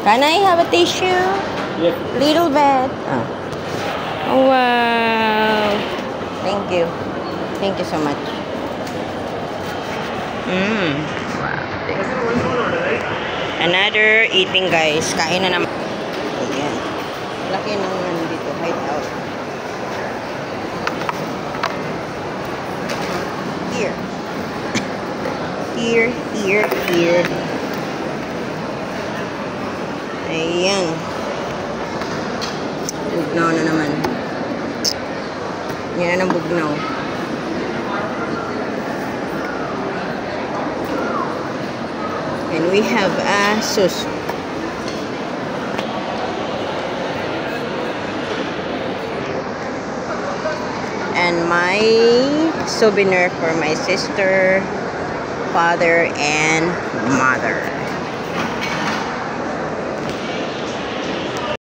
Can I have a tissue? Yes. Little bit. Oh, wow. Thank you. Thank you so much. Wow. Another eating, guys. Kain na naman. Ayan. Laki ng nandito. Hideout. Here. Here. Ayan. Bugnaw na naman. Yan na ng bugnaw. And we have a sauce. And my souvenir for my sister, father, and mother.